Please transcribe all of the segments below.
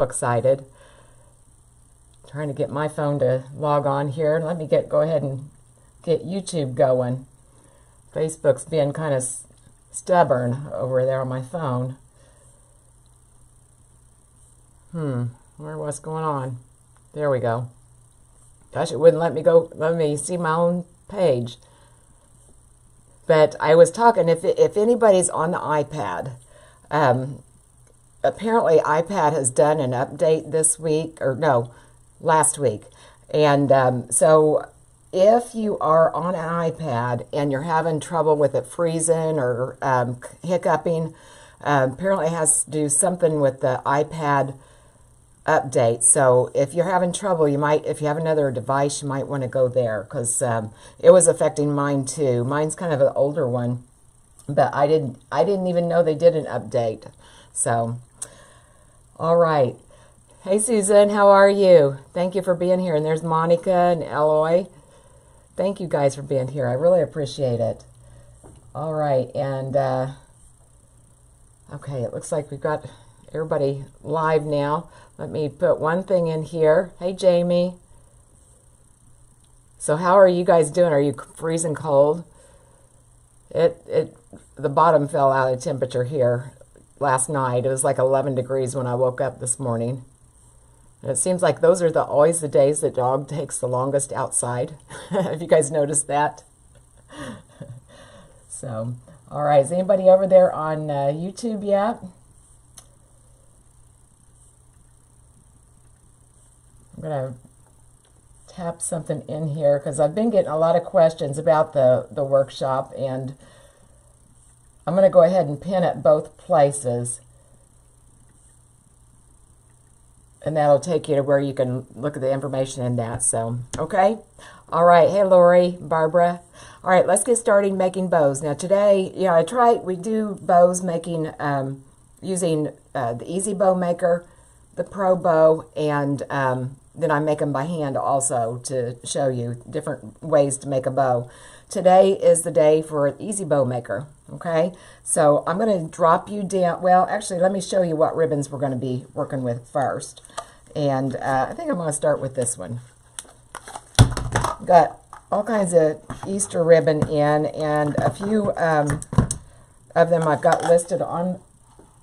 excited. Trying to get my phone to log on here. Let me go ahead and get YouTube going. Facebook's being kind of stubborn over there on my phone. What's going on? There we go. Gosh, it wouldn't let me see my own page. But I was talking, if anybody's on the iPad, apparently iPad has done an update this week, or no, last week. And so if you are on an iPad and you're having trouble with it freezing or hiccuping, apparently it has to do something with the iPad update. So if you're having trouble, if you have another device, you might want to go there, because it was affecting mine too. Mine's kind of an older one, but I didn't even know they did an update. So, all right. Hey Susan, how are you? Thank you for being here. And there's Monica and Eloy. Thank you guys for being here. I really appreciate it. All right, and okay, it looks like we've got everybody live now. Let me put one thing in here. Hey Jamie. So how are you guys doing? Are you freezing cold? The bottom fell out of temperature here last night. It was like 11 degrees when I woke up this morning. And it seems like those are always the days that dog takes the longest outside. Have you guys noticed that? So, all right. Is anybody over there on YouTube yet? I'm going to tap something in here because I've been getting a lot of questions about the workshop, and I'm going to go ahead and pin it both places. And that'll take you to where you can look at the information in that. So, okay. All right. Hey, Lori, Barbara. All right, let's get started making bows. Now today, we do bows making, using the Easy Bow Maker, the Pro Bow, and then I make them by hand also to show you different ways to make a bow. Today is the day for Easy Bow Maker, okay? So I'm going to drop you down. Well, actually, let me show you what ribbons we're going to be working with first. And I think I'm going to start with this one. Got all kinds of Easter ribbon in, and a few of them I've got listed on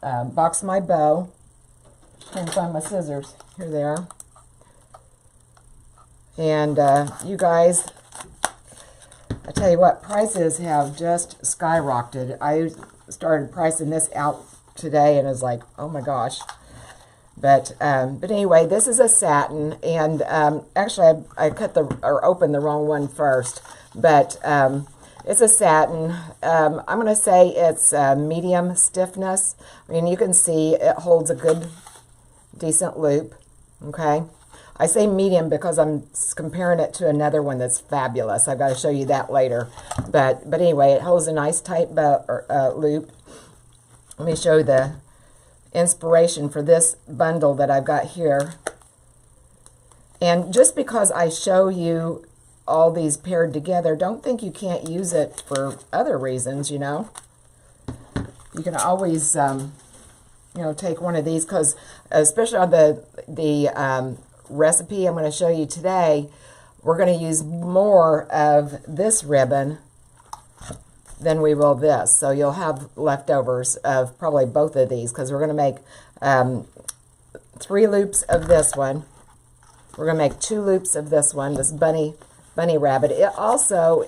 Box My Bow. Can't find my scissors. Here they are. And you guys, I tell you what, prices have just skyrocketed. I started pricing this out today, and it was like, oh my gosh. But anyway, this is a satin, and actually I opened the wrong one first. But it's a satin. I'm going to say it's medium stiffness. I mean, you can see it holds a good, decent loop. Okay. I say medium because I'm comparing it to another one that's fabulous. I've got to show you that later. But anyway, it holds a nice tight loop. Let me show you the inspiration for this bundle that I've got here. And just because I show you all these paired together, don't think you can't use it for other reasons, you know. You can always, take one of these, because especially on the recipe I'm going to show you today, we're going to use more of this ribbon than we will this. So you'll have leftovers of probably both of these, because we're going to make 3 loops of this one. We're going to make 2 loops of this one, this bunny rabbit. It also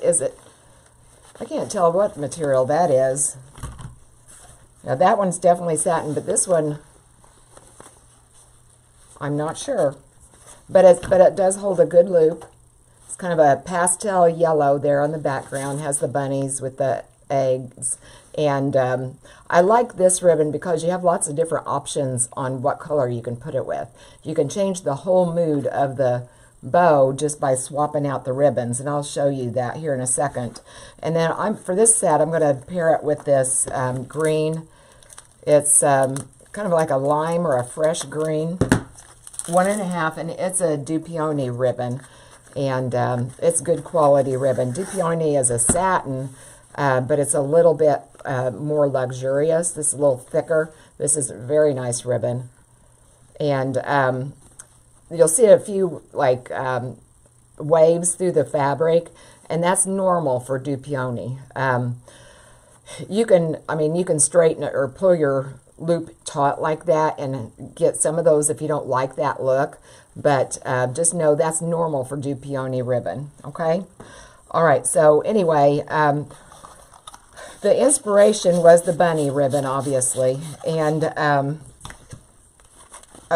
I can't tell what material that is. Now that one's definitely satin, but this one, I'm not sure. But it does hold a good loop. It's kind of a pastel yellow there on the background. Has the bunnies with the eggs. And I like this ribbon because you have lots of different options on what color you can put it with. You can change the whole mood of the bow just by swapping out the ribbons, and I'll show you that here in a second. And then for this set, I'm going to pair it with this green. It's kind of like a lime or a fresh green, 1.5, and it's a Dupioni ribbon, and it's good quality ribbon. Dupioni is a satin, but it's a little bit more luxurious. This is a little thicker. This is a very nice ribbon. And you'll see a few like waves through the fabric, and that's normal for Dupioni. You can straighten it or pull your loop taut like that and get some of those if you don't like that look, but just know that's normal for Dupioni ribbon, okay? All right, so anyway, the inspiration was the bunny ribbon, obviously, and I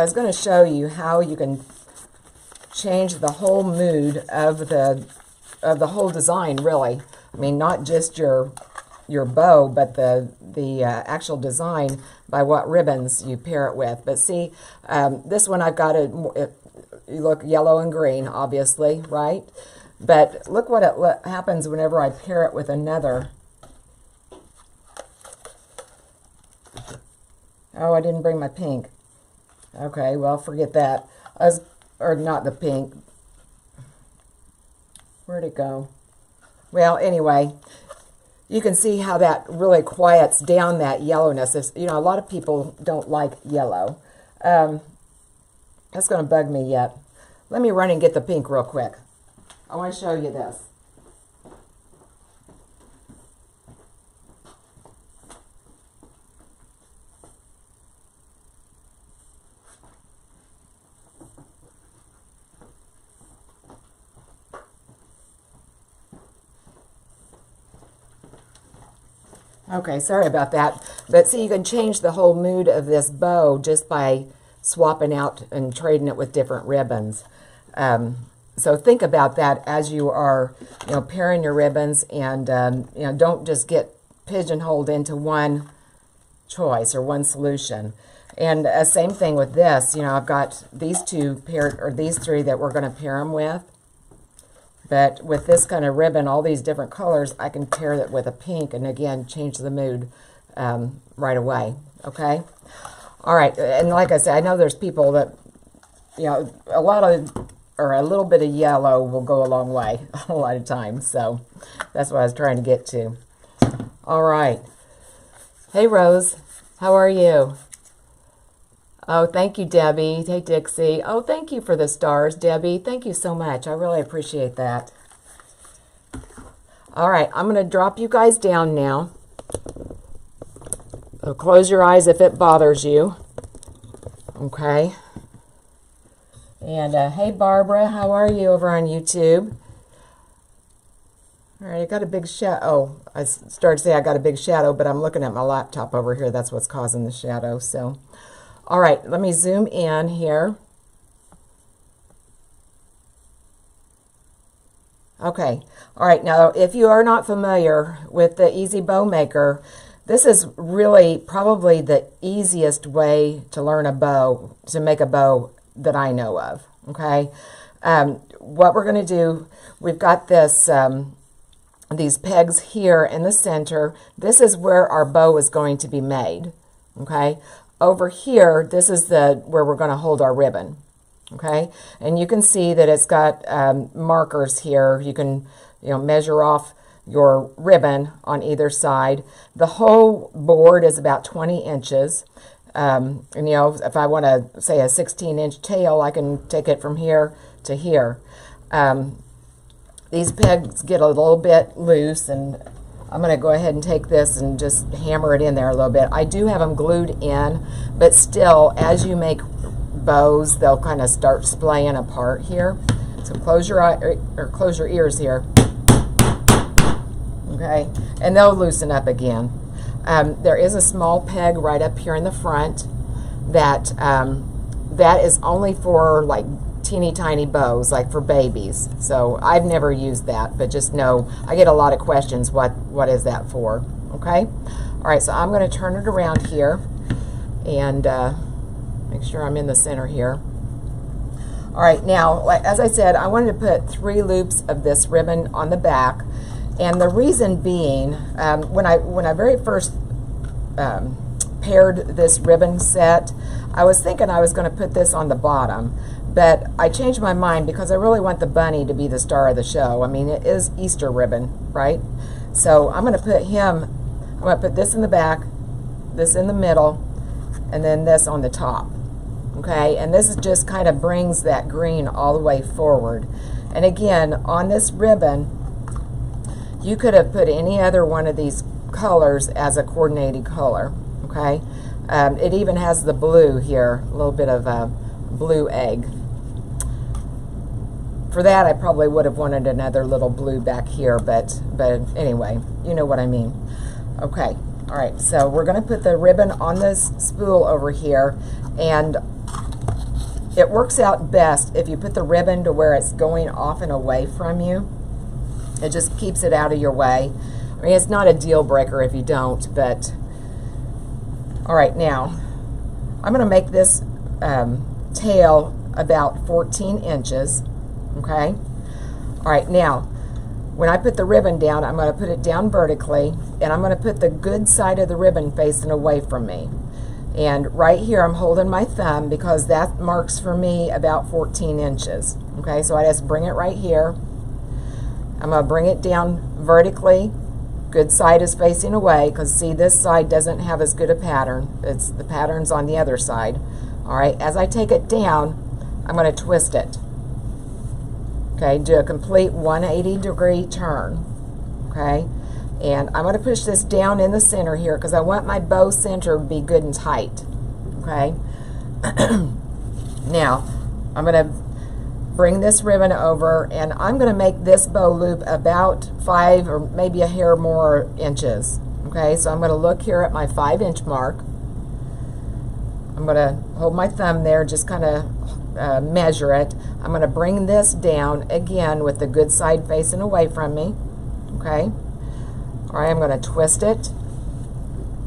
was going to show you how you can change the whole mood of the whole design, really. I mean, not just your bow, but the actual design by what ribbons you pair it with. But see, this one I've got you look yellow and green, obviously, right? But look what happens whenever I pair it with another. Oh, I didn't bring my pink. Okay, well, forget that. Or not the pink. Where'd it go? Well, anyway, you can see how that really quiets down that yellowness. You know, a lot of people don't like yellow. That's going to bug me yet. Let me run and get the pink real quick. I want to show you this. Okay, sorry about that. But see, you can change the whole mood of this bow just by swapping out and trading it with different ribbons. So think about that as you are, pairing your ribbons, and don't just get pigeonholed into one choice or one solution. And same thing with this. I've got these two paired, or these three that we're going to pair them with. But with this kind of ribbon, all these different colors, I can pair it with a pink and again change the mood right away. Okay. All right, and like I said, I know there's people that a little bit of yellow will go a long way a lot of times. So that's what I was trying to get to. All right. Hey, Rose. How are you? Oh, thank you, Debbie. Hey, Dixie. Oh, thank you for the stars, Debbie. Thank you so much. I really appreciate that. All right, I'm going to drop you guys down now. So close your eyes if it bothers you. Okay. And hey, Barbara, how are you over on YouTube? All right, I got a big shadow. Oh, I started to say I got a big shadow, but I'm looking at my laptop over here. That's what's causing the shadow. So, all right, let me zoom in here. Okay, all right, now if you are not familiar with the Easy Bow Maker, this is really probably the easiest way to learn a bow, to make a bow that I know of, okay? What we're going to do, we've got this, these pegs here in the center. This is where our bow is going to be made, okay? Over here, this is where we're going to hold our ribbon, okay? And you can see that it's got markers here. You can measure off your ribbon on either side. The whole board is about 20 inches. And if I want to say a 16-inch tail, I can take it from here to here. These pegs get a little bit loose, and I'm going to go ahead and take this and just hammer it in there a little bit. I do have them glued in, but still, as you make bows, they'll kind of start splaying apart here. So close your eye, or close your ears here. Okay, and they'll loosen up again. There is a small peg right up here in the front that that is only for like teeny tiny bows, like for babies. So I've never used that, but just know I get a lot of questions. What is that for? Okay. All right. So I'm going to turn it around here and make sure I'm in the center here. All right. Now, as I said, I wanted to put 3 loops of this ribbon on the back. And the reason being, when I very first paired this ribbon set, I was thinking I was going to put this on the bottom, but I changed my mind because I really want the bunny to be the star of the show. I mean, it is Easter ribbon, right? So I'm going to put this in the back, this in the middle, and then this on the top. okay? And this just kind of brings that green all the way forward. And again, on this ribbon, you could have put any other one of these colors as a coordinating color, okay? It even has the blue here, a little bit of a blue egg. For that, I probably would have wanted another little blue back here, but anyway, you know what I mean. Okay, all right, so we're gonna put the ribbon on this spool over here, and it works out best if you put the ribbon to where it's going off and away from you. It just keeps it out of your way. I mean, it's not a deal breaker if you don't, but all right, now I'm gonna make this tail about 14 inches. Okay. All right, now when I put the ribbon down, I'm going to put it down vertically, and I'm going to put the good side of the ribbon facing away from me. And right here I'm holding my thumb because that marks for me about 14 inches. Okay, so I just bring it right here. I'm going to bring it down vertically. Good side is facing away because see, this side doesn't have as good a pattern. It's the pattern's on the other side. All right, as I take it down, I'm going to twist it. Okay, do a complete 180-degree turn, okay? And I'm going to push this down in the center here because I want my bow center to be good and tight, okay? Now, I'm going to bring this ribbon over, and I'm going to make this bow loop about 5 or maybe a hair more inches, okay? So I'm going to look here at my 5-inch mark. I'm going to hold my thumb there, just kind of measure it. I'm going to bring this down again with the good side facing away from me. Okay. All right, I'm going to twist it,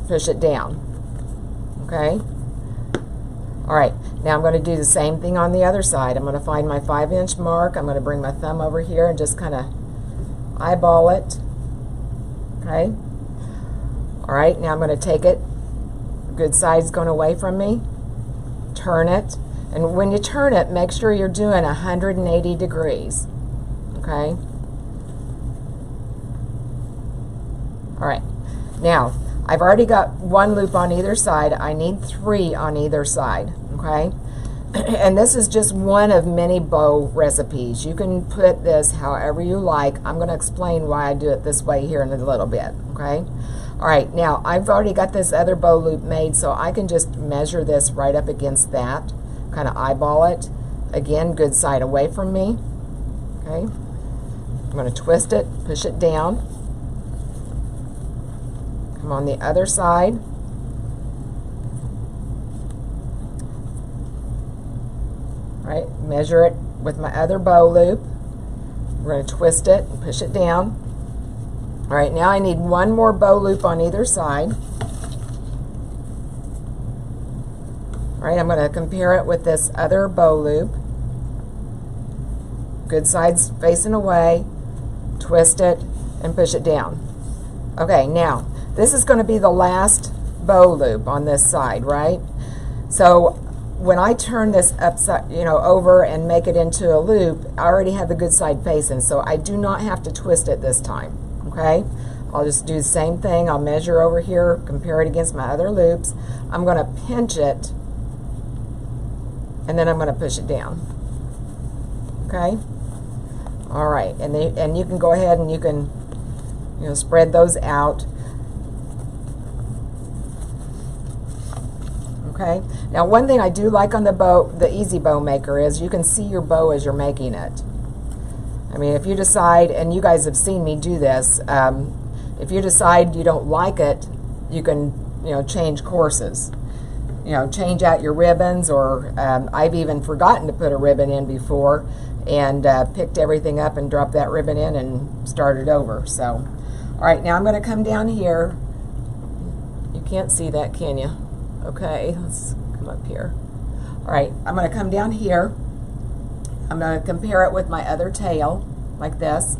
push it down. Okay. All right, now I'm going to do the same thing on the other side. I'm going to find my 5-inch mark. I'm going to bring my thumb over here and just kind of eyeball it. Okay. All right, now I'm going to take it. Good side's going away from me. Turn it. And when you turn it, make sure you're doing 180 degrees, okay? All right, now, I've already got 1 loop on either side. I need 3 on either side, okay? And this is just one of many bow recipes. You can put this however you like. I'm going to explain why I do it this way here in a little bit, okay? All right, now, I've already got this other bow loop made, so I can just measure this right up against that. Kind of eyeball it. Again, good side away from me. Okay. I'm going to twist it, push it down. Come on the other side. All right, measure it with my other bow loop. We're going to twist it and push it down. All right, now I need 1 more bow loop on either side. All right, I'm going to compare it with this other bow loop. Good side's facing away, twist it, and push it down. Okay, now, this is going to be the last bow loop on this side, right? So, when I turn this upside, over and make it into a loop, I already have the good side facing, so I do not have to twist it this time, okay? I'll just do the same thing. I'll measure over here, compare it against my other loops. I'm going to pinch it, and then I'm going to push it down. Okay? All right, and you can go ahead and you can spread those out. Okay? Now, one thing I do like on the Easy Bow Maker is you can see your bow as you're making it. I mean, if you decide, and you guys have seen me do this, if you decide you don't like it, you can change courses. Change out your ribbons, or I've even forgotten to put a ribbon in before and picked everything up and dropped that ribbon in and started over. So, all right, now I'm going to come down here. You can't see that, can you? Okay, let's come up here. All right, I'm going to come down here. I'm going to compare it with my other tail, like this.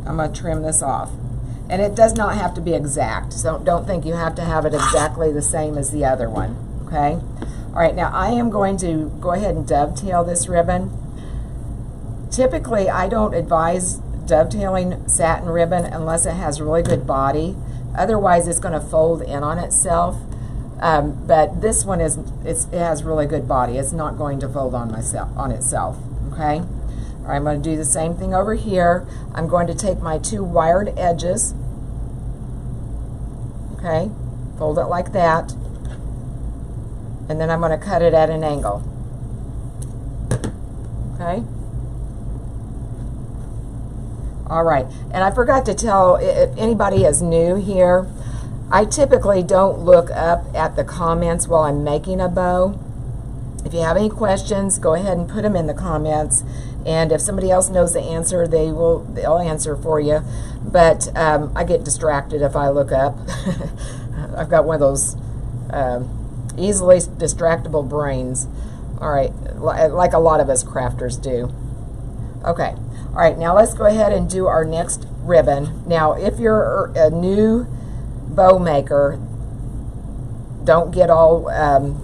I'm going to trim this off. And it does not have to be exact, so don't think you have to have it exactly the same as the other one, okay? All right, now I am going to go ahead and dovetail this ribbon. Typically, I don't advise dovetailing satin ribbon unless it has really good body. Otherwise, it's going to fold in on itself. But this one it has really good body. It's not going to fold on itself. Okay. All right, I'm going to do the same thing over here. I'm going to take my 2 wired edges. Okay, fold it like that, and then I'm going to cut it at an angle. Okay. All right, and I forgot to tell, if anybody is new here, I typically don't look up at the comments while I'm making a bow. If you have any questions, go ahead and put them in the comments, and if somebody else knows the answer, they'll answer for you. But I get distracted if I look up. I've got one of those easily distractible brains. All right, like a lot of us crafters do. Okay, all right, now let's go ahead and do our next ribbon. Now, if you're a new bow maker, don't get all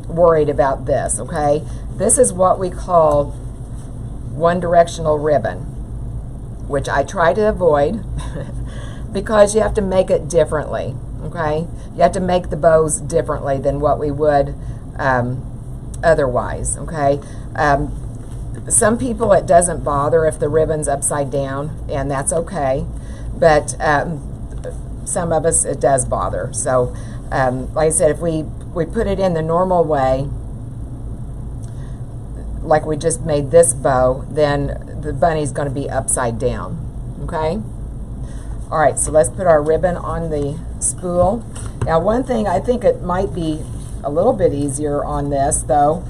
worried about this, okay? This is what we call one directional ribbon, which I try to avoid because you have to make it differently, okay? You have to make the bows differently than what we would otherwise, okay? Some people, it doesn't bother if the ribbon's upside down, and that's okay, but some of us, it does bother. So like I said, if we put it in the normal way, like we just made this bow, then the bunny's going to be upside down, okay? All right, so let's put our ribbon on the spool. Now, one thing, I think it might be a little bit easier on this, though.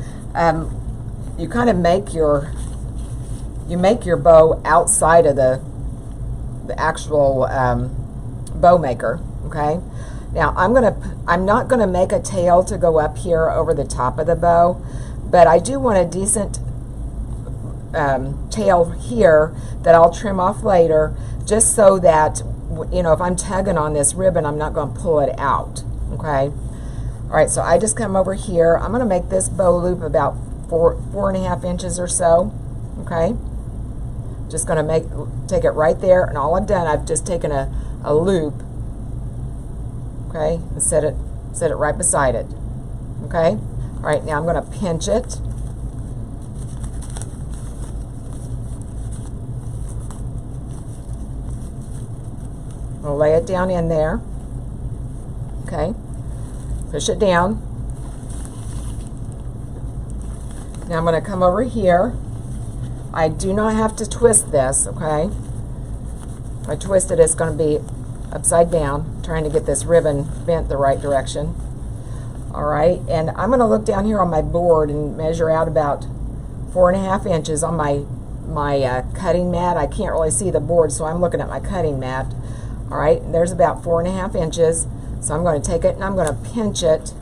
You kind of make your bow outside of the actual bow maker, okay? Now, I'm not gonna make a tail to go up here over the top of the bow, but I do want a decent tail here that I'll trim off later, just so that, you know, if I'm tugging on this ribbon, I'm not going to pull it out, okay? All right, so I just come over here. I'm going to make this bow loop about 4.5 inches or so, okay? Just going to take it right there, and all I've done, I've just taken a loop, okay, and set it right beside it, okay? All right, now I'm going to pinch it. I'll lay it down in there, okay? Push it down. Now I'm going to come over here. I do not have to twist this, okay? If I twist it, it's going to be upside down, trying to get this ribbon bent the right direction. All right, and I'm going to look down here on my board and measure out about 4.5 inches on my cutting mat. I can't really see the board, so I'm looking at my cutting mat. All right, there's about 4.5 inches. So I'm going to take it and I'm going to pinch it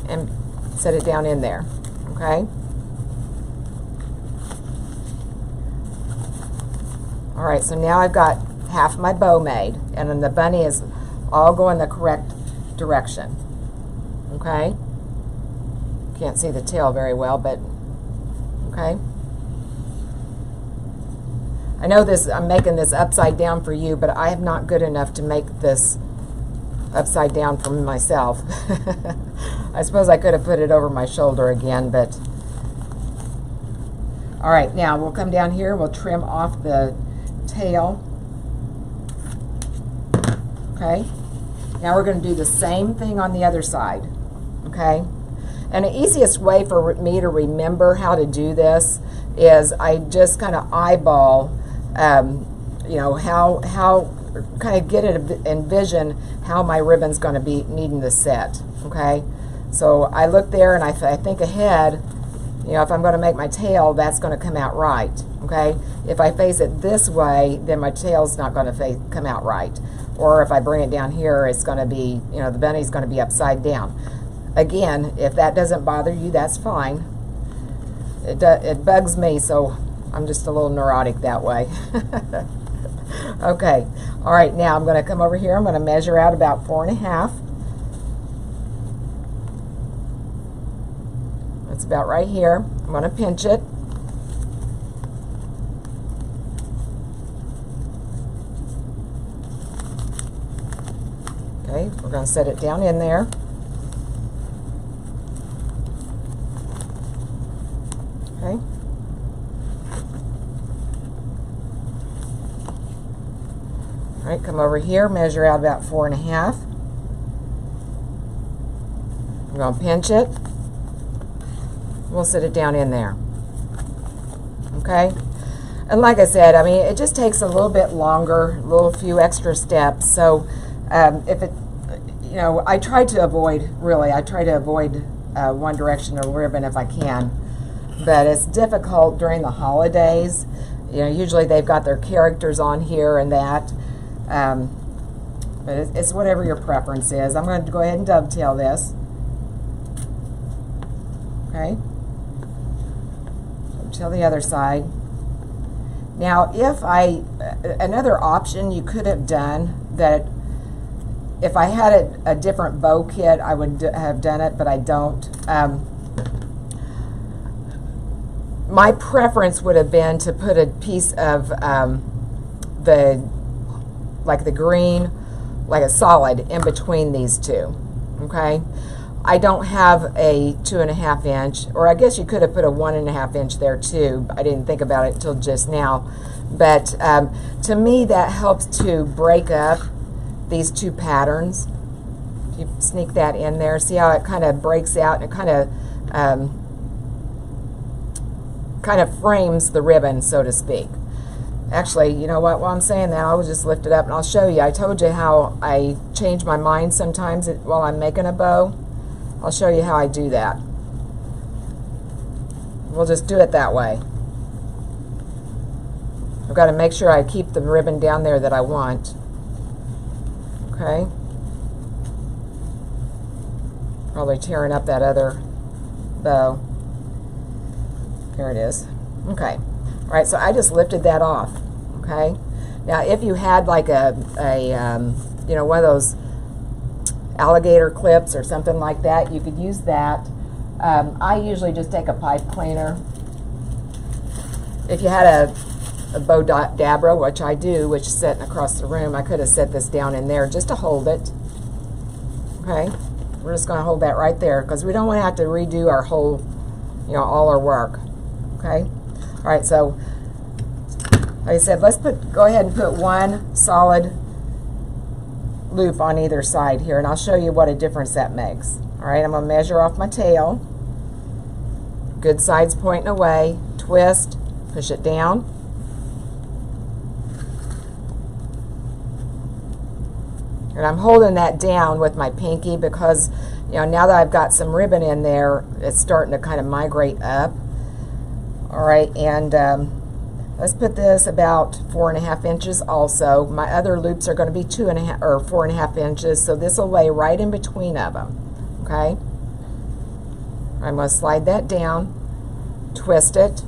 and set it down in there, okay? All right, so now I've got half my bow made, and then the bunny is all going the correct direction, okay? Can't see the tail very well, but okay. I know this, I'm making this upside down for you, but I am not good enough to make this upside down for myself. I suppose I could have put it over my shoulder again, but all right, now we'll come down here, we'll trim off the tail. Okay, now we're going to do the same thing on the other side, okay? And the easiest way for me to remember how to do this is I just kind of eyeball, you know, how kind of get it, envision how my ribbon's going to be needing to set, okay? So I look there and I think ahead, you know, if I'm going to make my tail, that's going to come out right, okay? If I face it this way, then my tail's not going to come out right. Or if I bring it down here, it's going to be, you know, the bunny's going to be upside down. Again, if that doesn't bother you, that's fine. It bugs me, so I'm just a little neurotic that way. Okay, all right, now I'm going to come over here. I'm going to measure out about 4.5. That's about right here. I'm going to pinch it. Okay, Okay, we're going to set it down in there. Okay. All right, come over here, measure out about 4.5. I'm going to pinch it. We'll set it down in there. Okay. And like I said, I mean, it just takes a little bit longer, a few extra steps. So if it, you know, I try to avoid one directional ribbon if I can, but it's difficult during the holidays. You know, usually they've got their characters on here and that, but it's whatever your preference is. I'm going to go ahead and dovetail this. Okay. Dovetail the other side. Now, another option you could have done, that if I had a different bow kit, I would have done it, but I don't. My preference would have been to put a piece of the green, like a solid, in between these two, okay? I don't have a 2.5 inch, or I guess you could have put a 1.5 inch there too. I didn't think about it until just now. But to me, that helps to break up these two patterns. If you sneak that in there, see how it kind of breaks out, and it kind of frames the ribbon, so to speak. Actually, you know what, while I'm saying that, I'll just lift it up and I'll show you. I told you how I change my mind sometimes while I'm making a bow. I'll show you how I do that. We'll just do it that way. I've got to make sure I keep the ribbon down there that I want. Okay. Probably tearing up that other bow. Here it is. Okay. All right, so I just lifted that off. Okay. Now, if you had like you know, one of those alligator clips or something like that, you could use that. I usually just take a pipe cleaner. If you had a bow dabra, which I do, which is sitting across the room, I could have set this down in there just to hold it. Okay, we're just going to hold that right there because we don't want to have to redo our whole, you know, all our work. Okay, all right. So, like I said, let's go ahead and put one solid loop on either side here, and I'll show you what a difference that makes. All right, I'm going to measure off my tail. Good sides pointing away. Twist, push it down. And I'm holding that down with my pinky because, you know, now that I've got some ribbon in there, it's starting to kind of migrate up. All right, and let's put this about 4.5 inches also. My other loops are going to be 2.5 or 4.5 inches, so this will lay right in between of them. Okay, I'm going to slide that down, twist it,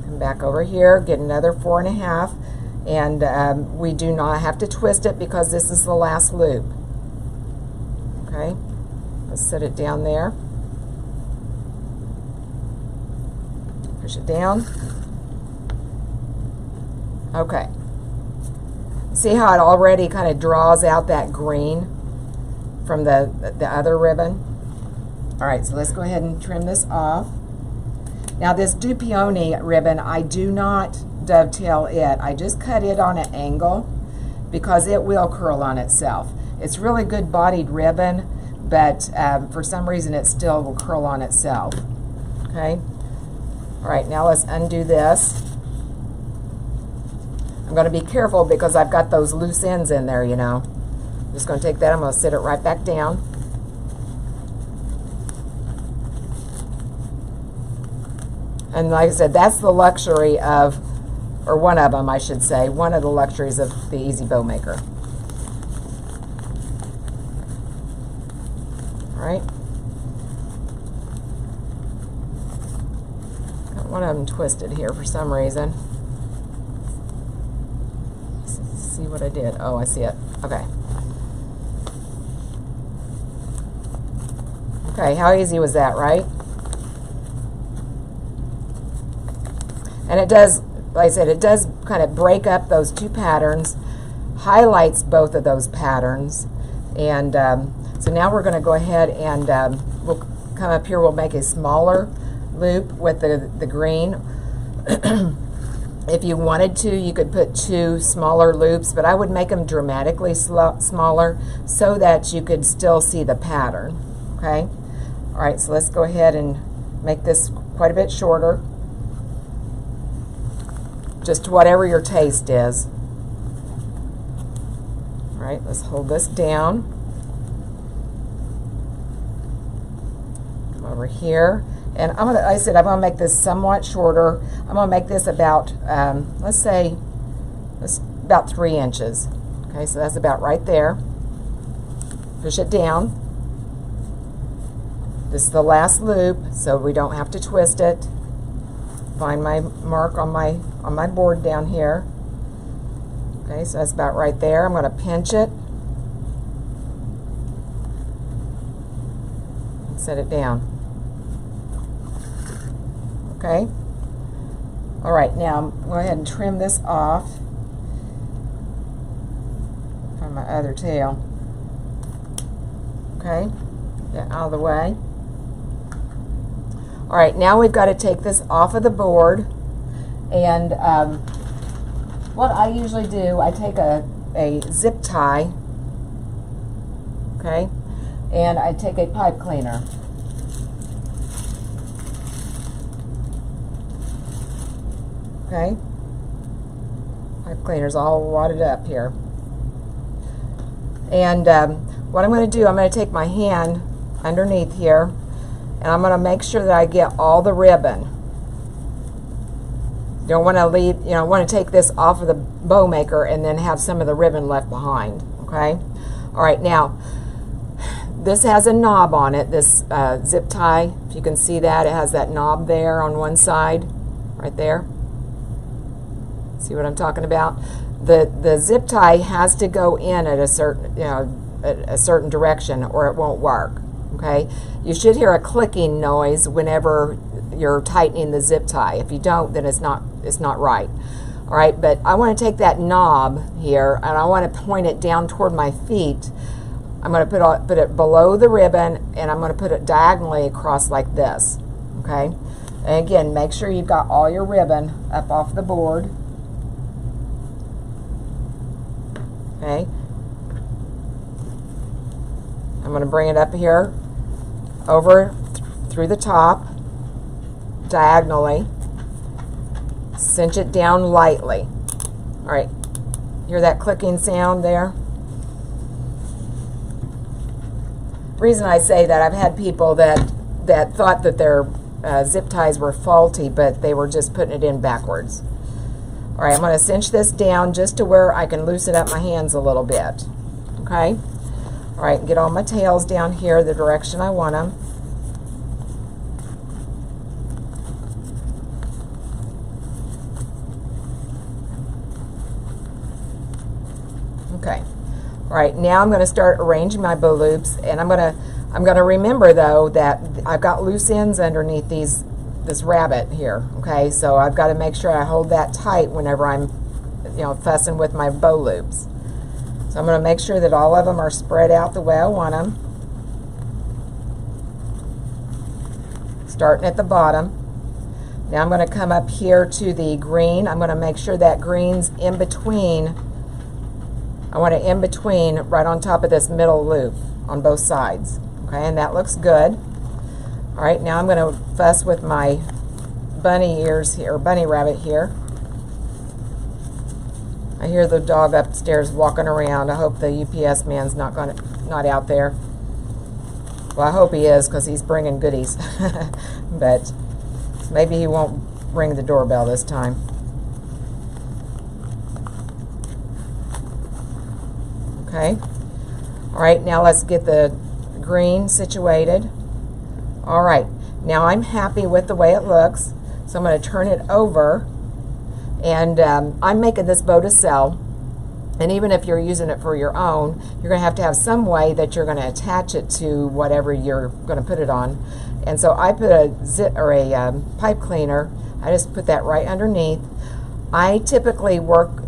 come back over here, get another 4.5, and we do not have to twist it because this is the last loop. Okay, let's set it down there. Push it down. Okay. See how it already kind of draws out that green from the other ribbon? All right, so let's go ahead and trim this off. Now this Dupioni ribbon, I do not dovetail it. I just cut it on an angle because it will curl on itself. It's really good bodied ribbon, but for some reason it still will curl on itself. Okay. All right, now let's undo this. I'm going to be careful because I've got those loose ends in there, you know. I'm just going to take that, I'm going to sit it right back down. And like I said, that's the luxury of, or one of them, I should say, one of the luxuries of the Easy Bow Maker. All right. Got one of them twisted here for some reason. Let's see what I did. Oh, I see it. Okay. Okay, how easy was that, right? And it does, like I said, it does kind of break up those two patterns. highlights both of those patterns. And so now we're going to go ahead and we'll come up here, we'll make a smaller loop with the green. If you wanted to, you could put 2 smaller loops, but I would make them dramatically smaller so that you could still see the pattern. Okay? All right, so let's go ahead and make this quite a bit shorter. Just whatever your taste is. All right, let's hold this down. Come over here. And I'm gonna make this somewhat shorter. I'm gonna make this about, let's say, about 3 inches. Okay, so that's about right there. Push it down. This is the last loop, so we don't have to twist it. Find my mark on my board down here. Okay, so that's about right there. I'm gonna pinch it. And set it down. Okay. All right, now go ahead and trim this off from my other tail. Okay, get out of the way. All right, now we've got to take this off of the board, and what I usually do, I take a zip tie, okay, and I take a pipe cleaner. Okay, pipe cleaner's all wadded up here. And what I'm going to do, I'm going to take my hand underneath here, and I'm going to make sure that I get all the ribbon. You don't want to leave, you know, want to take this off of the bow maker and then have some of the ribbon left behind. Okay, all right, now this has a knob on it, this zip tie. If you can see that, it has that knob there on one side, right there. See what I'm talking about? The zip tie has to go in at a certain, a certain direction, or it won't work. Okay, you should hear a clicking noise whenever you're tightening the zip tie. If you don't, then it's not right. All right, but I want to take that knob here and I want to point it down toward my feet. I'm going to put it below the ribbon, and I'm going to put it diagonally across like this. Okay, and again, make sure you've got all your ribbon up off the board. Okay, I'm going to bring it up here, over through the top, diagonally, cinch it down lightly. All right, hear that clicking sound there? Reason I say that, I've had people that thought that their zip ties were faulty, but they were just putting it in backwards. All right, I'm going to cinch this down just to where I can loosen up my hands a little bit. Okay? All right, get all my tails down here the direction I want them. Okay. All right, now I'm going to start arranging my bow loops, and I'm going to remember though that I've got loose ends underneath this rabbit here. Okay, so I've got to make sure I hold that tight whenever I'm, fussing with my bow loops. So I'm going to make sure that all of them are spread out the way I want them. Starting at the bottom. Now I'm going to come up here to the green. I'm going to make sure that green's in between. I want it in between, right on top of this middle loop on both sides. Okay, and that looks good. All right, now I'm going to fuss with my bunny ears here, or bunny rabbit here. I hear the dog upstairs walking around. I hope the UPS man's not out there. Well, I hope he is, because he's bringing goodies. But maybe he won't ring the doorbell this time. Okay. All right, now let's get the green situated. All right, now I'm happy with the way it looks, so I'm going to turn it over, and I'm making this bow to sell, and even if you're using it for your own, you're going to have some way that you're going to attach it to whatever you're going to put it on. And so I put a pipe cleaner. I just put that right underneath. I typically work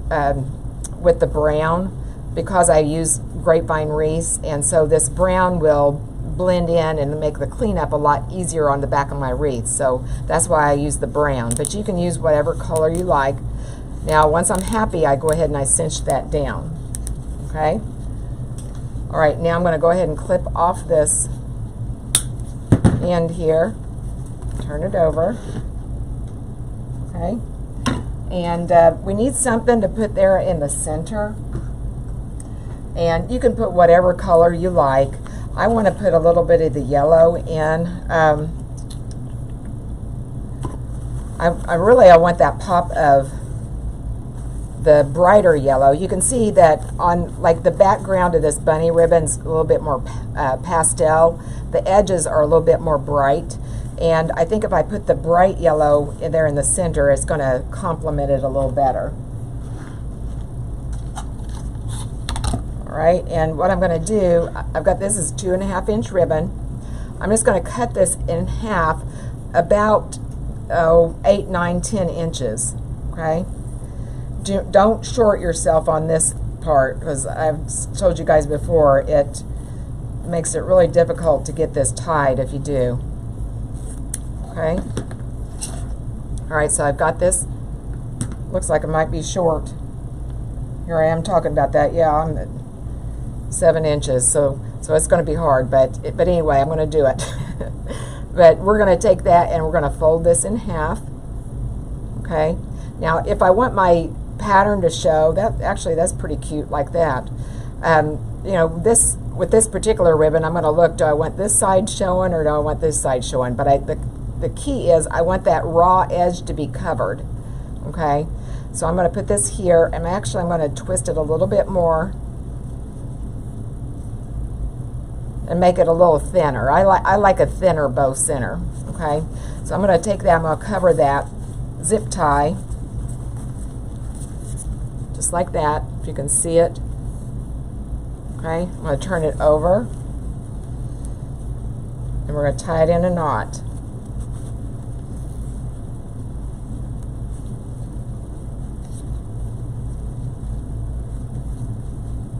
with the brown, because I use grapevine wreaths, and so this brown will blend in and make the cleanup a lot easier on the back of my wreath. So that's why I use the brown, but you can use whatever color you like. Now once I'm happy, I go ahead and I cinch that down. Okay. All right, now I'm going to go ahead and clip off this end here, turn it over. Okay, and we need something to put there in the center, and you can put whatever color you like. I want to put a little bit of the yellow in. I want that pop of the brighter yellow. You can see that on like the background of this bunny ribbon's a little bit more pastel. The edges are a little bit more bright, and I think if I put the bright yellow in there in the center, it's going to complement it a little better. All right, and what I'm going to do, I've got, this is 2.5 inch ribbon. I'm just going to cut this in half about 8, 9, 10 inches. Okay. Don't short yourself on this part, because I've told you guys before, it makes it really difficult to get this tied if you do. Okay. All right, so I've got this. Looks like it might be short. Here I am talking about that. Yeah, I'm at 7 inches, so it's going to be hard, but anyway, I'm going to do it. But we're going to take that and we're going to fold this in half. Okay. Now, if I want my pattern to show, that's pretty cute like that. You know, with this particular ribbon, I'm going to look, do I want this side showing or do I want this side showing? But the key is I want that raw edge to be covered. Okay, so I'm going to put this here, and I'm going to twist it a little bit more and make it a little thinner. I like a thinner bow center. Okay, so I'm going to take that, I'm going to cover that, zip tie, just like that, if you can see it. Okay, I'm going to turn it over, and we're going to tie it in a knot.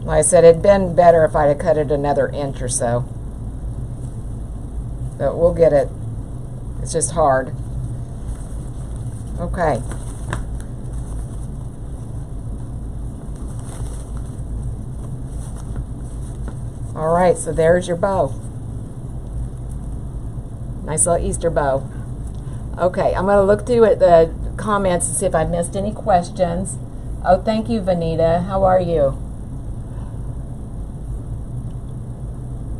Like I said, it'd been better if I'd have cut it another inch or so, but we'll get it. It's just hard. Okay. All right, so there's your bow. Nice little Easter bow. Okay, I'm going to look through at the comments and see if I missed any questions. Oh, thank you, Vanita. How are you?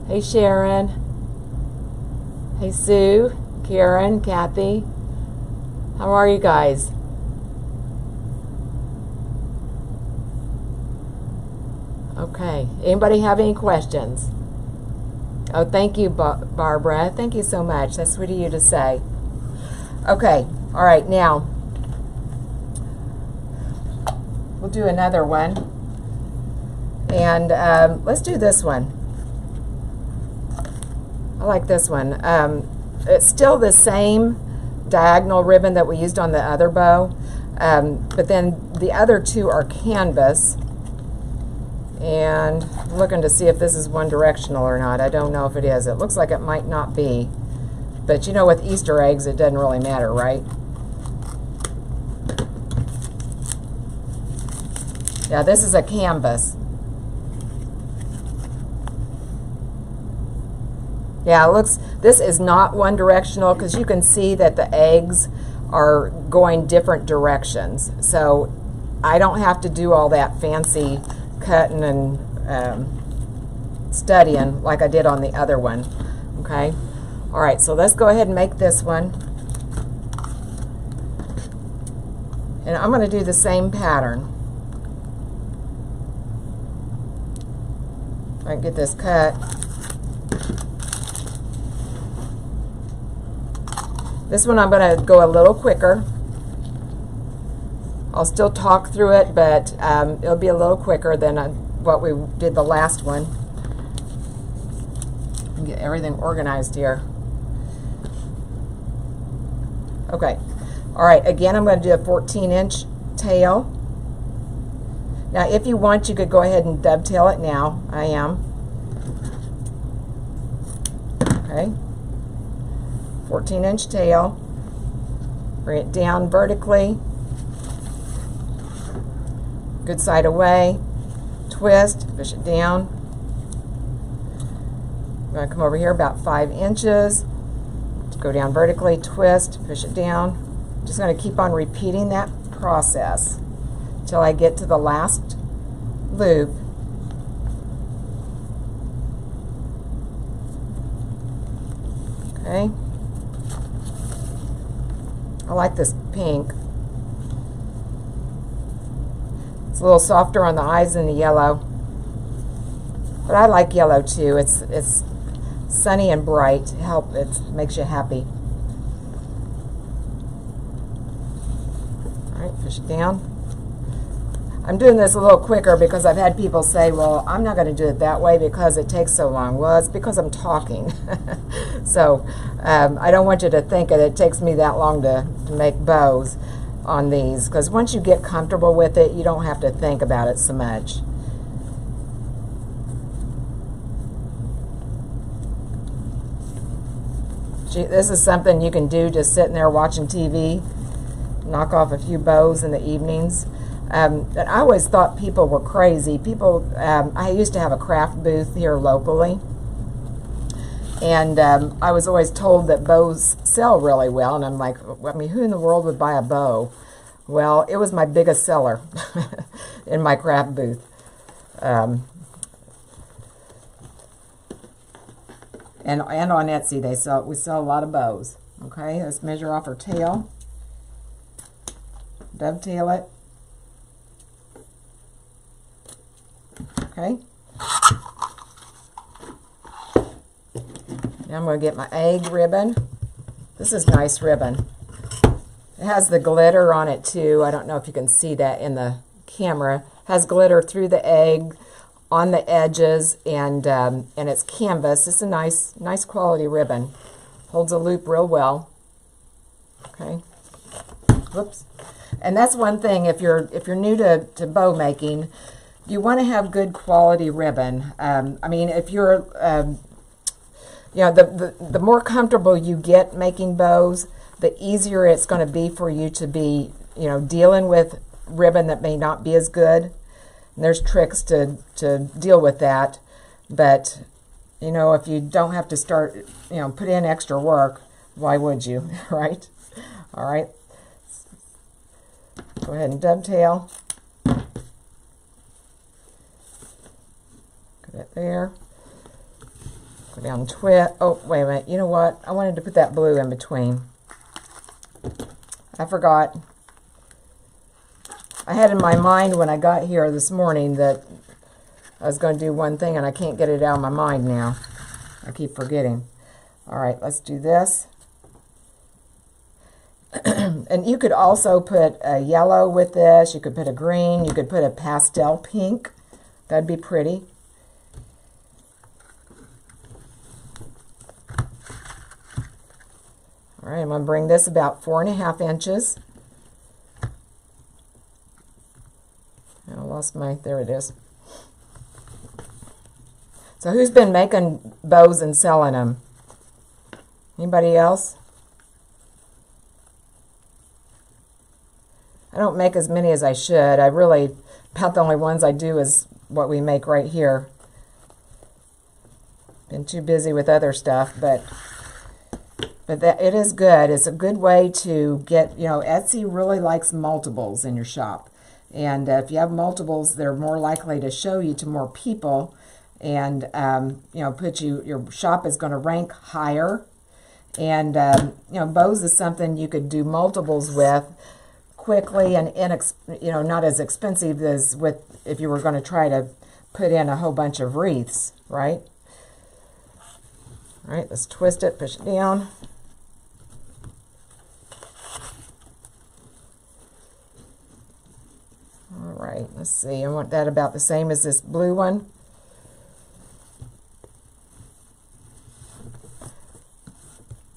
Hey, Sharon. Hey, Sue, Karen, Kathy. How are you guys? Okay, anybody have any questions? Oh, thank you, Barbara. Thank you so much. That's sweet of you to say. Okay, all right, now we'll do another one. And let's do this one. I like this one. It's still the same diagonal ribbon that we used on the other bow, but then the other two are canvas. And I'm looking to see if this is one directional or not. I don't know if it is. It looks like it might not be. But you know, with Easter eggs, it doesn't really matter, right? Yeah, this is a canvas. Yeah, it looks, this is not one directional because you can see that the eggs are going different directions. So I don't have to do all that fancy cutting and studying like I did on the other one. Okay, all right, so let's go ahead and make this one, and I'm going to do the same pattern. I can get this cut. This one I'm going to go a little quicker. I'll still talk through it, but it'll be a little quicker than what we did the last one. Get everything organized here. Okay. All right, again, I'm going to do a 14-inch tail. Now, if you want, you could go ahead and dovetail it now. I am. Okay. 14-inch tail. Bring it down vertically. Good side away. Twist, push it down. I'm going to come over here about 5 inches. Go down vertically, twist, push it down. Just going to keep on repeating that process until I get to the last loop. Okay. I like this pink. It's a little softer on the eyes than the yellow. But I like yellow too. It's sunny and bright. It makes you happy. All right, push it down. I'm doing this a little quicker because I've had people say, well, I'm not going to do it that way because it takes so long. Well, it's because I'm talking. So I don't want you to think that it takes me that long to make bows on these, because once you get comfortable with it, you don't have to think about it so much. This is something you can do just sitting there watching TV, knock off a few bows in the evenings. And I always thought people were crazy. People, I used to have a craft booth here locally, and I was always told that bows sell really well, and I'm like, I mean, who in the world would buy a bow? Well, it was my biggest seller in my craft booth. And on Etsy, we sell a lot of bows. Okay, let's measure off our tail, dovetail it. Okay. Now I'm going to get my egg ribbon. This is nice ribbon. It has the glitter on it too. I don't know if you can see that in the camera. It has glitter through the egg, on the edges, and it's canvas. It's a nice quality ribbon. Holds a loop real well. Okay. Whoops. And that's one thing, if you're new to bow making, you want to have good quality ribbon. I mean, if you're, you know, the more comfortable you get making bows, the easier it's going to be for you to be, you know, dealing with ribbon that may not be as good. And there's tricks to deal with that. But, you know, if you don't have to start, you know, put in extra work, why would you, right? All right. Go ahead and dovetail. Put it there. Go down, twist. Oh, wait a minute. You know what? I wanted to put that blue in between. I forgot. I had in my mind when I got here this morning that I was going to do one thing, and I can't get it out of my mind now. I keep forgetting. All right, let's do this. And you could also put a yellow with this. You could put a green. You could put a pastel pink. That'd be pretty. All right, I'm going to bring this about 4.5 inches. I lost there it is. So who's been making bows and selling them? Anybody else? I don't make as many as I should. About the only ones I do is what we make right here. Been too busy with other stuff, but it is good. It's a good way to get, you know, Etsy really likes multiples in your shop. And if you have multiples, they're more likely to show you to more people, and you know, your shop is going to rank higher. And you know, bows is something you could do multiples with quickly and you know, not as expensive as if you were going to try to put in a whole bunch of wreaths, right? All right, let's twist it, push it down. All right, let's see. I want that about the same as this blue one.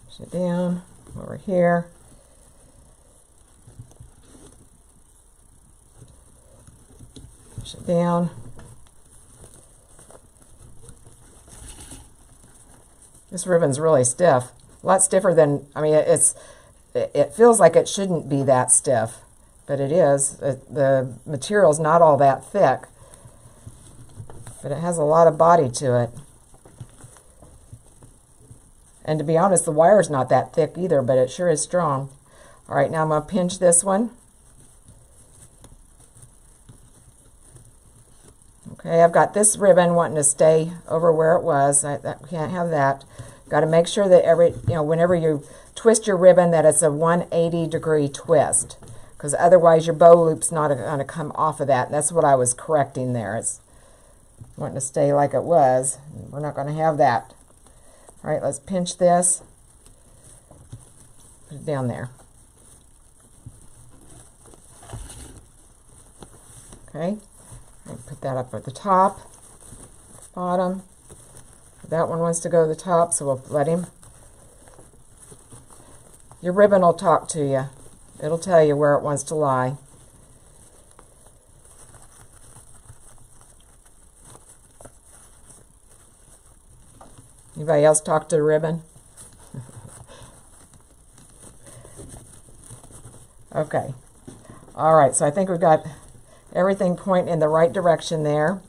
Push it down over here. down. This ribbon's really stiff. A lot stiffer than, I mean, it feels like it shouldn't be that stiff, but it is. The material's not all that thick, but it has a lot of body to it. And to be honest, the wire's not that thick either, but it sure is strong. All right, now I'm going to pinch this one. Okay, I've got this ribbon wanting to stay over where it was. I can't have that. Got to make sure that whenever you twist your ribbon, that it's a 180-degree twist, because otherwise your bow loop's not going to come off of that. And that's what I was correcting there. It's wanting to stay like it was. We're not going to have that. All right, let's pinch this. Put it down there. Okay. Put that up at the top, bottom. That one wants to go to the top, so we'll let him. Your ribbon will talk to you. It'll tell you where it wants to lie. Anybody else talk to the ribbon? Okay. All right, so I think we've got everything pointing in the right direction there.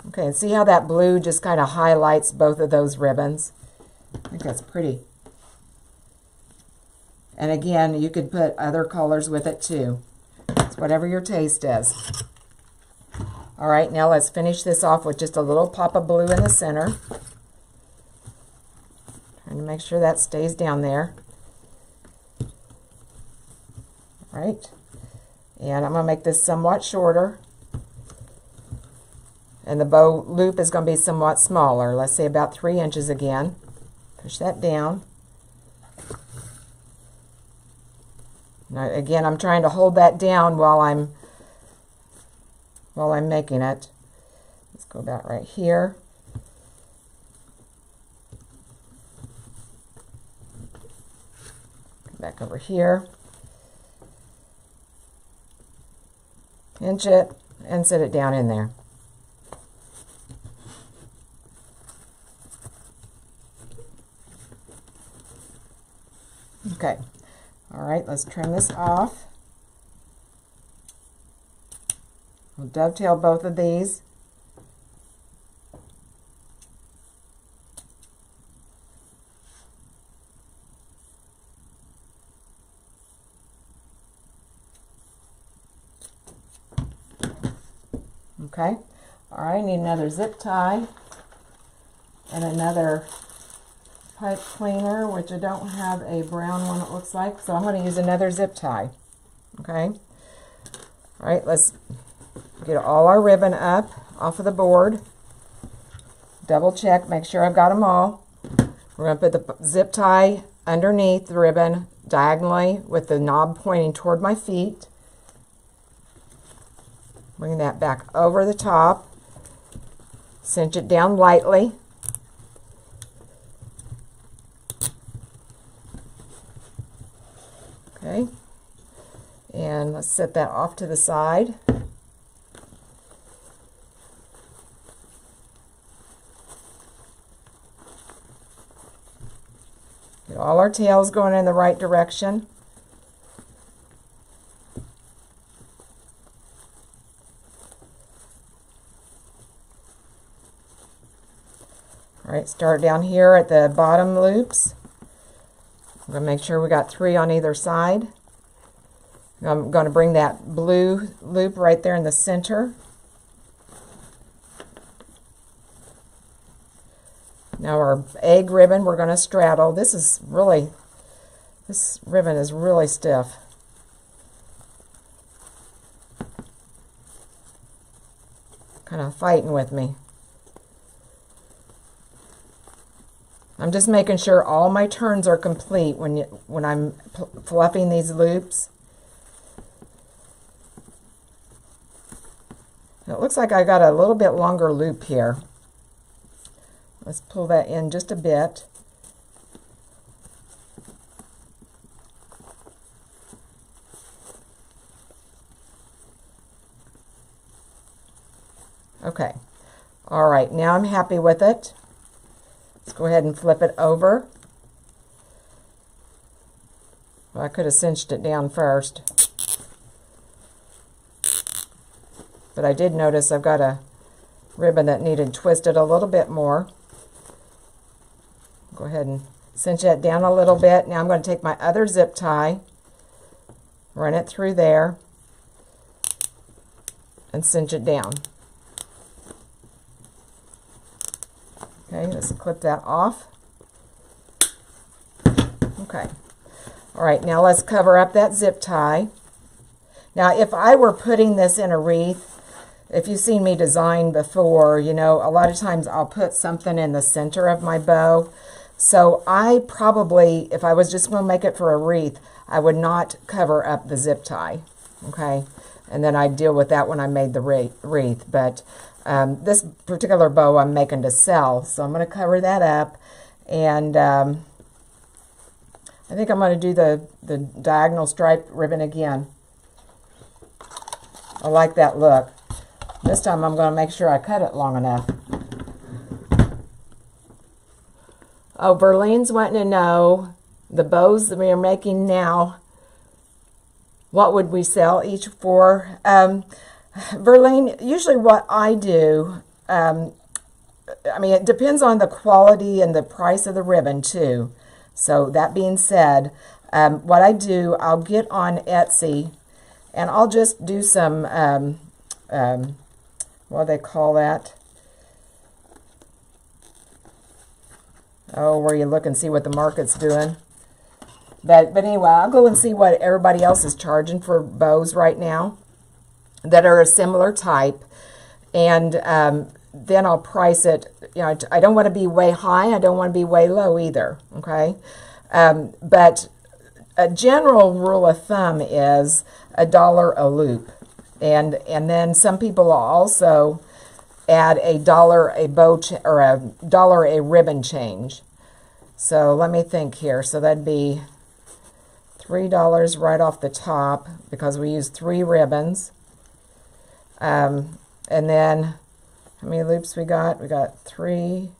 Okay, and see how that blue just kind of highlights both of those ribbons? I think that's pretty. And again, you could put other colors with it too. It's whatever your taste is. All right, now let's finish this off with just a little pop of blue in the center. Trying to make sure that stays down there. Right, and I'm going to make this somewhat shorter, and the bow loop is going to be somewhat smaller, let's say about 3 inches again. Push that down. Now again, I'm trying to hold that down while I'm making it. Let's go about right here. Come back over here. Pinch it and set it down in there. Okay. All right, let's trim this off. We'll dovetail both of these. Okay, all right, I need another zip tie and another pipe cleaner, which I don't have a brown one, it looks like, so I'm going to use another zip tie. Okay, all right, let's get all our ribbon up off of the board. Double check, make sure I've got them all. We're going to put the zip tie underneath the ribbon diagonally with the knob pointing toward my feet. Bring that back over the top, cinch it down lightly. Okay, and let's set that off to the side. Get all our tails going in the right direction. All right, start down here at the bottom loops. I'm going to make sure we got 3 on either side. I'm going to bring that blue loop right there in the center. Now our egg ribbon we're going to straddle. This ribbon is really stiff. Kind of fighting with me. I'm just making sure all my turns are complete when I'm fluffing these loops. It looks like I got a little bit longer loop here. Let's pull that in just a bit. All right, now I'm happy with it. Let's go ahead and flip it over. Well, I could have cinched it down first. But I did notice I've got a ribbon that needed twisted a little bit more. Go ahead and cinch that down a little bit. Now I'm going to take my other zip tie, run it through there, and cinch it down. Okay, let's clip that off. Okay. All right, now let's cover up that zip tie. Now, if I were putting this in a wreath, if you've seen me design before, you know, a lot of times I'll put something in the center of my bow. So I probably, if I was just going to make it for a wreath, I would not cover up the zip tie, okay? And then I'd deal with that when I made the wreath. But this particular bow I'm making to sell, so I'm going to cover that up. And I think I'm going to do the diagonal stripe ribbon again. I like that look. This time I'm going to make sure I cut it long enough. Oh, Verlene's wanting to know, the bows that we are making now, what would we sell each for? Verlene, usually what I do, I mean, it depends on the quality and the price of the ribbon too. So that being said, what I do, I'll get on Etsy and I'll just do some, what do they call that? Oh, where you look and see what the market's doing. But anyway, I'll go and see what everybody else is charging for bows right now that are a similar type. And then I'll price it. You know, I don't want to be way high. I don't want to be way low either. Okay. But a general rule of thumb is $1 a loop. And then some people will also add $1 a bow or $1 a ribbon change. So let me think here. So that'd be $3 right off the top because we use 3 ribbons. And then how many loops we got? We got 3,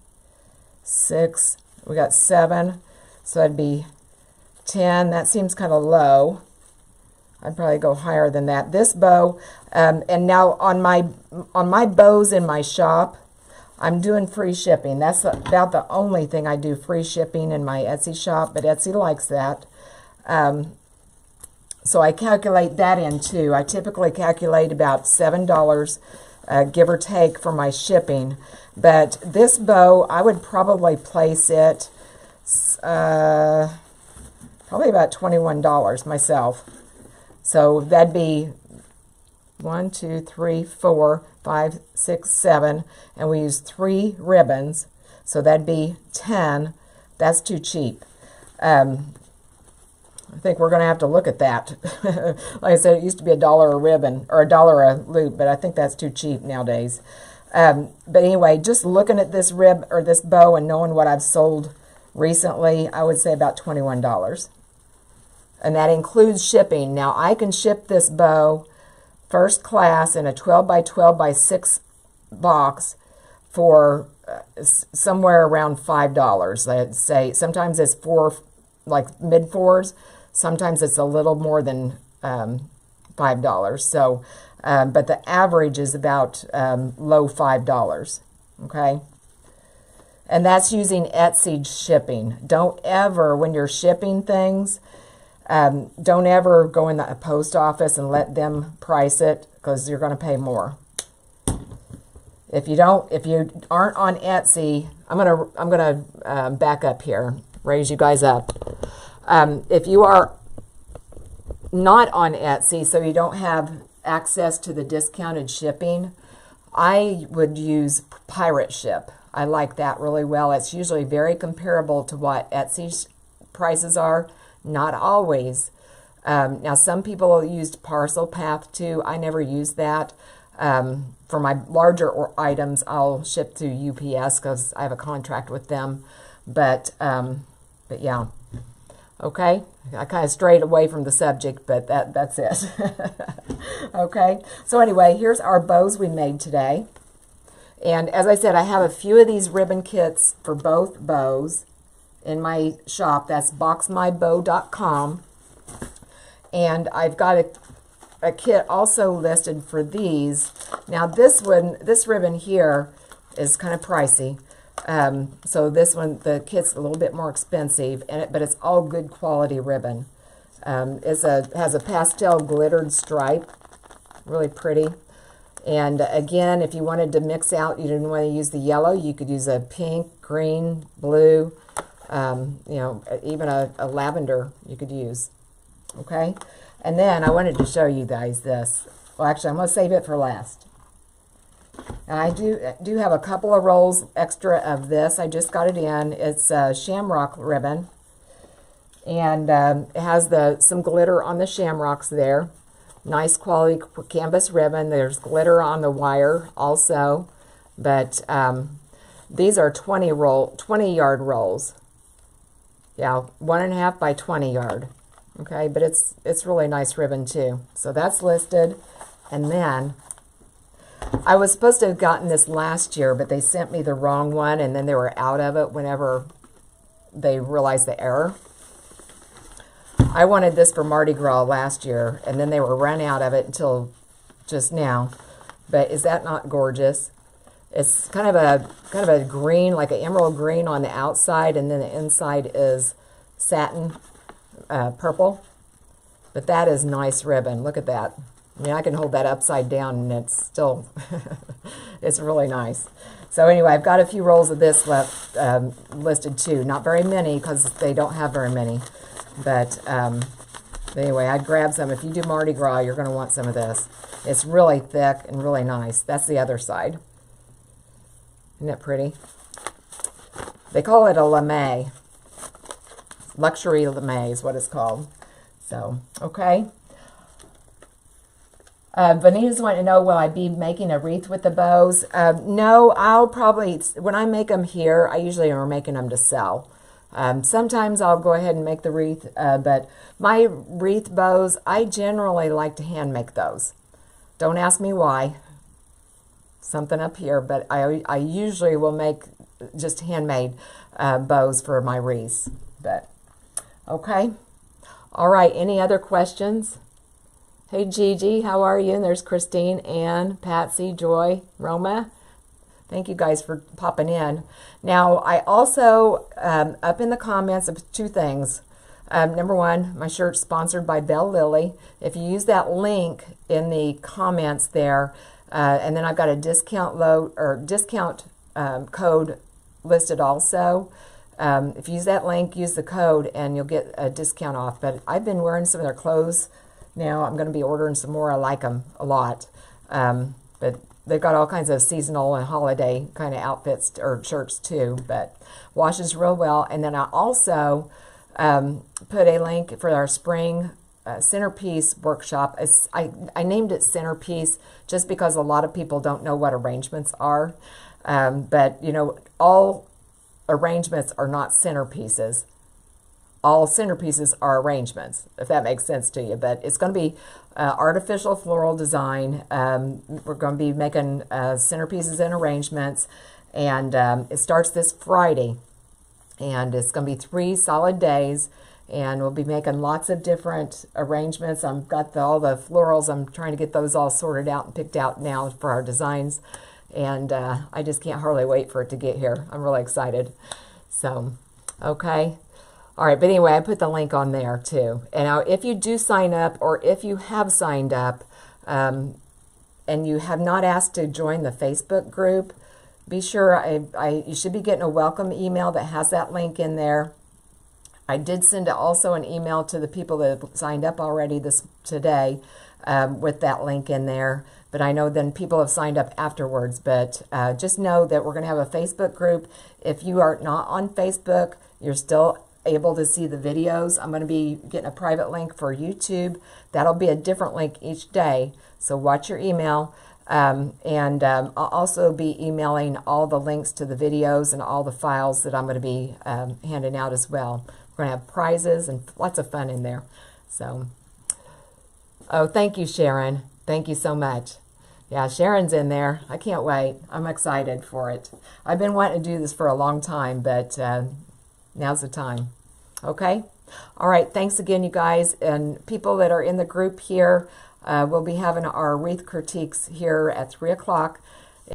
6, we got 7. So that'd be 10. That seems kind of low. I'd probably go higher than that. This bow, and now on my bows in my shop, I'm doing free shipping. That's about the only thing I do free shipping in my Etsy shop, but Etsy likes that. So I calculate that in too. I typically calculate about $7, give or take, for my shipping. But this bow, I would probably place it probably about $21 myself. So that'd be 1, 2, 3, 4, 5, 6, 7, and we use 3 ribbons, so that'd be 10. That's too cheap. I think we're going to have to look at that. Like I said, it used to be $1 a ribbon or $1 a loop, but I think that's too cheap nowadays. But anyway, just looking at this this bow and knowing what I've sold recently, I would say about $21. And that includes shipping. Now, I can ship this bow first class in a 12 by 12 by 6 box for somewhere around $5. I'd say sometimes it's like mid-4s. Sometimes it's a little more than $5. So, but the average is about low $5. Okay. And that's using Etsy shipping. Don't ever, when you're shipping things, don't ever go in the post office and let them price it, because you're going to pay more. If you aren't on Etsy, I'm gonna back up here, raise you guys up. If you are not on Etsy, so you don't have access to the discounted shipping, I would use Pirate Ship. I like that really well. It's usually very comparable to what Etsy's prices are. Not always. Now, some people used Parcel Path too. I never used that. For my larger items, I'll ship to UPS because I have a contract with them. But yeah. Okay. I kind of strayed away from the subject, but that's it. Okay. So anyway, here's our bows we made today. And as I said, I have a few of these ribbon kits for both bows in my shop. That's boxmybow.com. And I've got a kit also listed for these. Now this ribbon here is kind of pricey. So this one, the kit's a little bit more expensive, but it's all good quality ribbon. Has a pastel glittered stripe, really pretty. And again, if you wanted to mix out, you didn't want to use the yellow, you could use a pink, green, blue, you know, even a lavender you could use. Okay, and then I wanted to show you guys this. Well, actually, I'm going to save it for last. And I do have a couple of rolls extra of this. I just got it in. It's Shamrock Ribbon, and it has some glitter on the shamrocks there. Nice quality canvas ribbon. There's glitter on the wire also, but these are 20-yard rolls. Yeah, 1.5 by 20 yard. Okay, but it's really nice ribbon too. So that's listed. And then I was supposed to have gotten this last year, but they sent me the wrong one, and then they were out of it whenever they realized the error. I wanted this for Mardi Gras last year, and then they were run out of it until just now. But is that not gorgeous? It's kind of a green, like an emerald green on the outside, and then the inside is satin purple. But that is nice ribbon. Look at that. I mean, I can hold that upside down, and it's still, it's really nice. So anyway, I've got a few rolls of this left listed too. Not very many, because they don't have very many. But anyway, I'd grab some. If you do Mardi Gras, you're going to want some of this. It's really thick and really nice. That's the other side. Isn't it pretty? They call it a lame. Luxury lame is what it's called. So, okay. Vanita's wanting to know, will I be making a wreath with the bows? No, I'll probably, when I make them here, I usually am making them to sell. Sometimes I'll go ahead and make the wreath, but my wreath bows, I generally like to hand make those. Don't ask me why. Something up here, but I usually will make just handmade bows for my wreaths. But okay. All right, any other questions? Hey Gigi, how are you? And there's Christine, Ann, Patsy, Joy, Roma. Thank you guys for popping in. Now, I also, up in the comments, of two things. Number one, my shirt's sponsored by Bellelily. If you use that link in the comments there, and then I've got a discount code listed also. If you use that link, use the code, and you'll get a discount off. But I've been wearing some of their clothes now. I'm going to be ordering some more. I like them a lot. But they've got all kinds of seasonal and holiday kind of outfits or shirts too, but washes real well. And then I also put a link for our spring Centerpiece workshop. I named it Centerpiece just because a lot of people don't know what arrangements are. But, you know, all arrangements are not centerpieces. All centerpieces are arrangements, if that makes sense to you. But it's going to be artificial floral design. We're going to be making centerpieces and arrangements. And it starts this Friday. And it's going to be 3 solid days. And we'll be making lots of different arrangements. I've got all the florals. I'm trying to get those all sorted out and picked out now for our designs. And I just can't hardly wait for it to get here. I'm really excited. So, okay. All right, but anyway, I put the link on there too. And now if you do sign up, or if you have signed up and you have not asked to join the Facebook group, be sure you should be getting a welcome email that has that link in there. I did send also an email to the people that have signed up already today with that link in there. But I know then people have signed up afterwards. But just know that we're going to have a Facebook group. If you are not on Facebook, you're still able to see the videos. I'm going to be getting a private link for YouTube. That'll be a different link each day. So watch your email. I'll also be emailing all the links to the videos and all the files that I'm going to be handing out as well. We're going to have prizes and lots of fun in there. So, oh, thank you, Sharon. Thank you so much. Yeah, Sharon's in there. I can't wait. I'm excited for it. I've been wanting to do this for a long time, but now's the time. Okay? All right. Thanks again, you guys. And people that are in the group here, we'll be having our wreath critiques here at 3 o'clock.